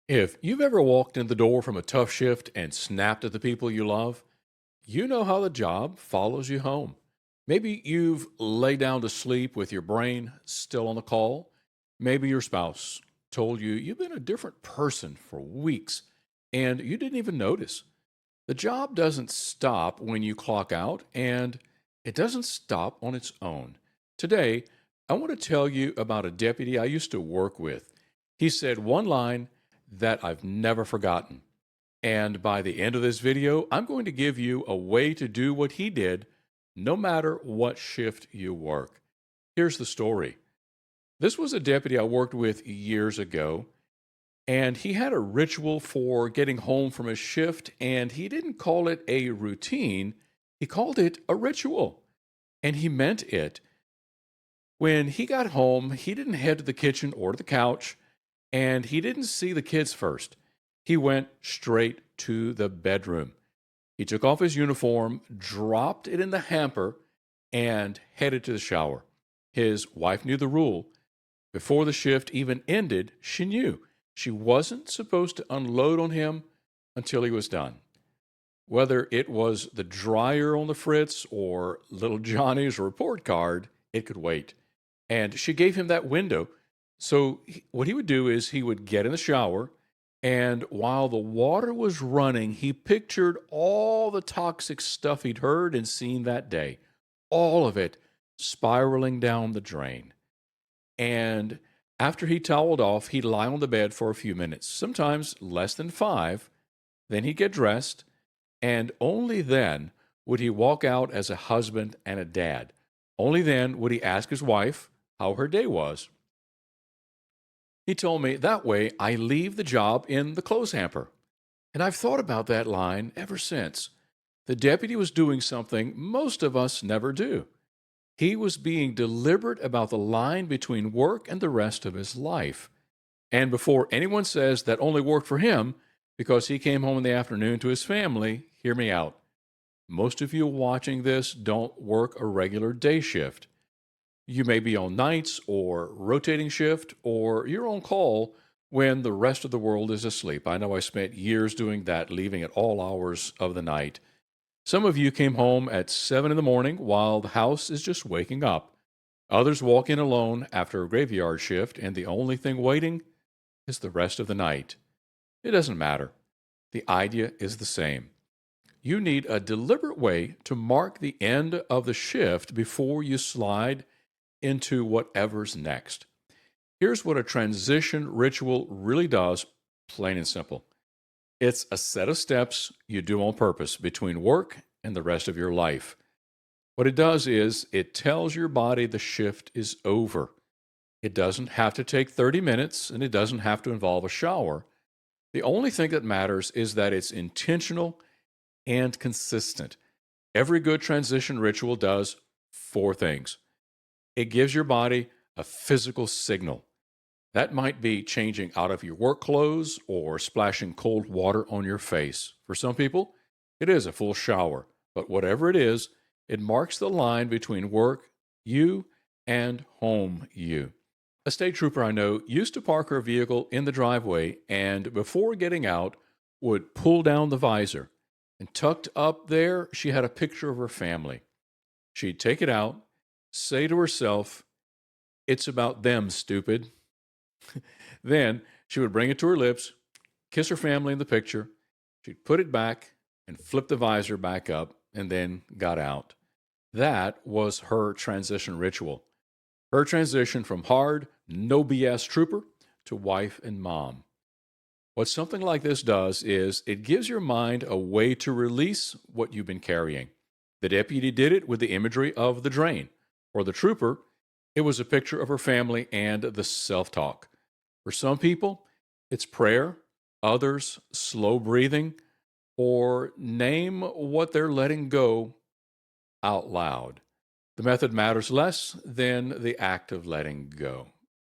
If you've ever walked in the door from a tough shift and snapped at the people you love, you know how the job follows you home. Maybe you've laid down to sleep with your brain still on the call. Maybe your spouse told you you've been a different person for weeks and you didn't even notice. The job doesn't stop when you clock out, and it doesn't stop on its own. Today, I want to tell you about a deputy I used to work with. He said one line that I've never forgotten. And by the end of this video, I'm going to give you a way to do what he did, no matter what shift you work. Here's the story. This was a deputy I worked with years ago, and he had a ritual for getting home from his shift, and he didn't call it a routine, he called it a ritual. And he meant it. When he got home, he didn't head to the kitchen or to the couch, and he didn't see the kids first. He went straight to the bedroom. He took off his uniform, dropped it in the hamper, and headed to the shower. His wife knew the rule. Before the shift even ended, she knew she wasn't supposed to unload on him until he was done. Whether it was the dryer on the fritz or little Johnny's report card, it could wait. And she gave him that window. So what he would do is he would get in the shower, and while the water was running, he pictured all the toxic stuff he'd heard and seen that day, all of it spiraling down the drain. And after he toweled off, he'd lie on the bed for a few minutes, sometimes less than five. Then he'd get dressed, and only then would he walk out as a husband and a dad. Only then would he ask his wife how her day was. He told me, that way I leave the job in the clothes hamper. And I've thought about that line ever since. The deputy was doing something most of us never do. He was being deliberate about the line between work and the rest of his life. And before anyone says that only worked for him because he came home in the afternoon to his family, hear me out. Most of you watching this don't work a regular day shift. You may be on nights or rotating shift, or you're on call when the rest of the world is asleep. I know I spent years doing that, leaving at all hours of the night. Some of you came home at 7 in the morning while the house is just waking up. Others walk in alone after a graveyard shift, and the only thing waiting is the rest of the night. It doesn't matter. The idea is the same. You need a deliberate way to mark the end of the shift before you slide into whatever's next. Here's what a transition ritual really does, plain and simple. It's a set of steps you do on purpose between work and the rest of your life. What it does is it tells your body the shift is over. It doesn't have to take 30 minutes, and it doesn't have to involve a shower. The only thing that matters is that it's intentional and consistent. Every good transition ritual does four things. It gives your body a physical signal. That might be changing out of your work clothes or splashing cold water on your face. For some people, it is a full shower. But whatever it is, it marks the line between work, you, and home, you. A state trooper I know used to park her vehicle in the driveway and before getting out would pull down the visor. And tucked up there, she had a picture of her family. She'd take it out, say to herself, "It's about them, stupid." Then she would bring it to her lips, kiss her family in the picture. She'd put it back and flip the visor back up and then got out. That was her transition ritual. Her transition from hard, no BS trooper to wife and mom. What something like this does is it gives your mind a way to release what you've been carrying. The deputy did it with the imagery of the drain. For the trooper, it was a picture of her family and the self talk. For some people, it's prayer, others, slow breathing, or name what they're letting go out loud. The method matters less than the act of letting go.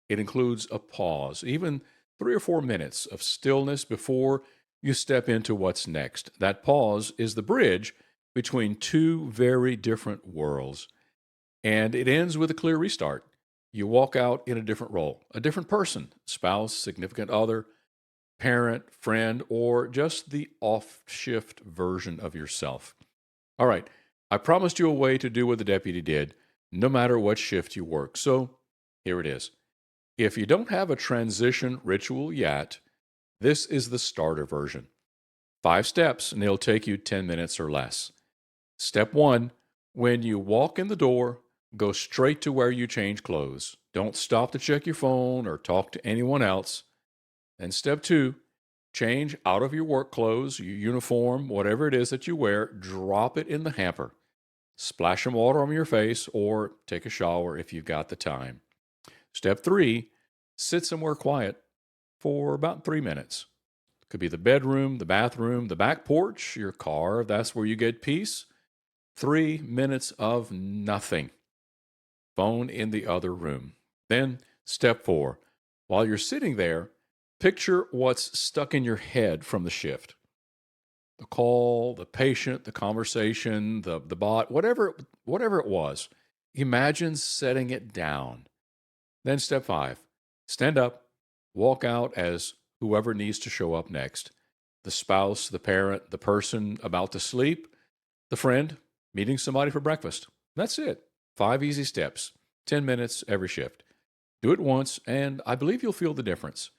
It includes a pause, even 3 or 4 minutes of stillness before you step into what's next. That pause is the bridge between two very different worlds. And it ends with a clear restart. You walk out in a different role, a different person, spouse, significant other, parent, friend, or just the off shift version of yourself. All right, I promised you a way to do what the deputy did, no matter what shift you work. So here it is. If you don't have a transition ritual yet, this is the starter version. 5 steps, and it'll take you 10 minutes or less. Step one: when you walk in the door, go straight to where you change clothes. Don't stop to check your phone or talk to anyone else. Then step two: change out of your work clothes, your uniform, whatever it is that you wear, drop it in the hamper. Splash some water on your face or take a shower if you've got the time. Step three: sit somewhere quiet for about 3 minutes. Could be the bedroom, the bathroom, the back porch, your car, if that's where you get peace. 3 minutes of nothing. Phone in the other room. Then, step four: while you're sitting there, picture what's stuck in your head from the shift. The call, the patient, the conversation, the bot, whatever it was. Imagine setting it down. Then, step five: stand up, walk out as whoever needs to show up next. The spouse, the parent, the person about to sleep, the friend, meeting somebody for breakfast. That's it. 5 easy steps, 10 minutes every shift. Do it once, and I believe you'll feel the difference.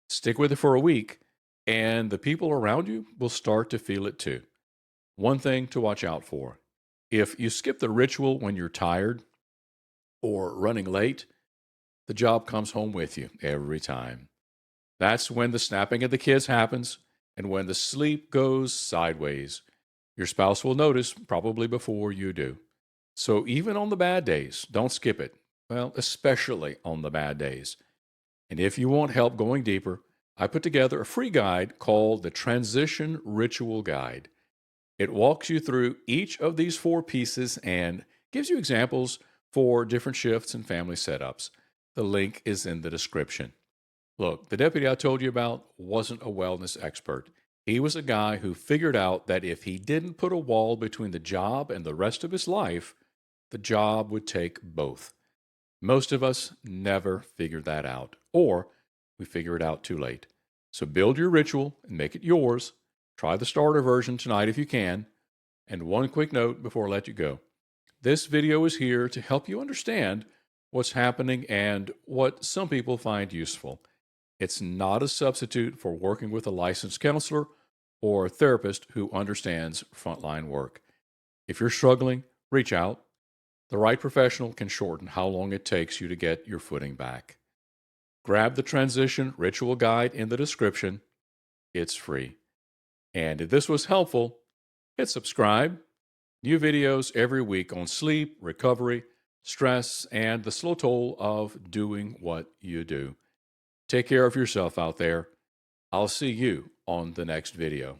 Stick with it for a week, and the people around you will start to feel it too. One thing to watch out for: if you skip the ritual when you're tired or running late, the job comes home with you every time. That's when the snapping of the kids happens and when the sleep goes sideways. Your spouse will notice probably before you do. So even on the bad days, don't skip it. Well, especially on the bad days. And if you want help going deeper, I put together a free guide called the Transition Ritual Guide. It walks you through each of these 4 pieces and gives you examples for different shifts and family setups. The link is in the description. Look, the deputy I told you about wasn't a wellness expert. He was a guy who figured out that if he didn't put a wall between the job and the rest of his life, the job would take both. Most of us never figure that out, or we figure it out too late. So build your ritual and make it yours. Try the starter version tonight if you can. And one quick note before I let you go. This video is here to help you understand what's happening and what some people find useful. It's not a substitute for working with a licensed counselor or a therapist who understands frontline work. If you're struggling, reach out. The right professional can shorten how long it takes you to get your footing back. Grab the Transition Ritual Guide in the description. It's free. And if this was helpful, hit subscribe. New videos every week on sleep, recovery, stress, and the slow toll of doing what you do. Take care of yourself out there. I'll see you on the next video.